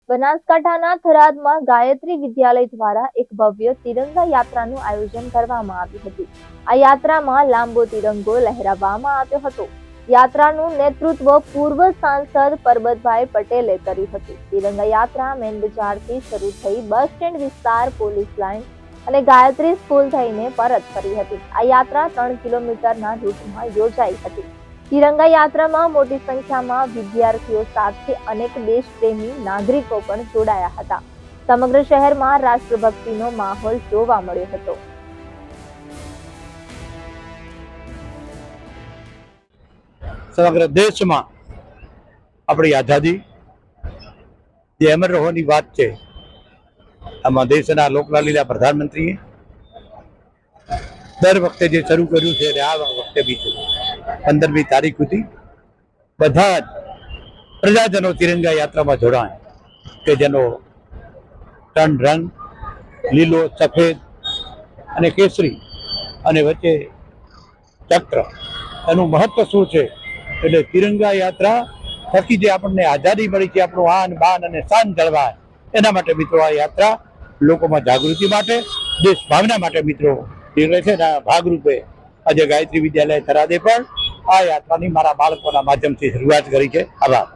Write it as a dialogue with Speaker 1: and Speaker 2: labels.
Speaker 1: બનાસકાંઠાના થરાદમાં ગાયત્રી વિદ્યાલય દ્વારા એક ભવ્ય તિરંગા યાત્રાનું આયોજન કરવામાં આવ્યું હતું। આ યાત્રામાં લાંબો તિરંગો લહેરાવવામાં આવ્યો હતો। યાત્રાનું નેતૃત્વ પૂર્વ સાંસદ પરબતભાઈ પટેલે કર્યું હતું। તિરંગા યાત્રા મેન બજારથી શરૂ થઈ બસ સ્ટેન્ડ વિસ્તાર, પોલીસ લાઇન અને ગાયત્રી સ્કૂલ થઈને પરત ફરી હતી। આ યાત્રા 3 કિલોમીટરના રૂટમાં યોજાઈ હતી। તિરંગા યાત્રામાં મોટી સંખ્યામાં વિદ્યાર્થીઓ સાથે અનેક દેશપ્રેમી નાગરિકો પણ જોડાયા હતા। સમગ્ર શહેરમાં રાષ્ટ્રભક્તિનો માહોલ જોવા મળ્યો હતો।
Speaker 2: સમગ્ર દેશમાં આપણી આઝાદી જે અમર રહેવાની વાત છે, આમાં દેશના લોકલાડીલા પ્રધાનમંત્રીએ દર વખતે જે શરૂ કર્યું છે, આ વખતે બી 15મી તારીખ સુધી બધા જ પ્રજાજનો તિરંગા યાત્રામાં જોડાય કે જેનો રંગ લીલો, સફેદ અને કેસરી અને વચ્ચે ચક્ર, એનું મહત્વ શું છે? એટલે તિરંગા યાત્રા થકી જે આપણને આઝાદી મળી છે, આપણું આન બાન અને શાન જળવાય, એના માટે મિત્રો આ યાત્રા લોકોમાં જાગૃતિ માટે, દેશ ભાવના માટે મિત્રો નીકળે છે। ભાગરૂપે આજે ગાયત્રી વિદ્યાલય થરાદે પણ આ યાત્રાની મારા બાળકોના માધ્યમથી શરૂઆત કરી છે। આભાર।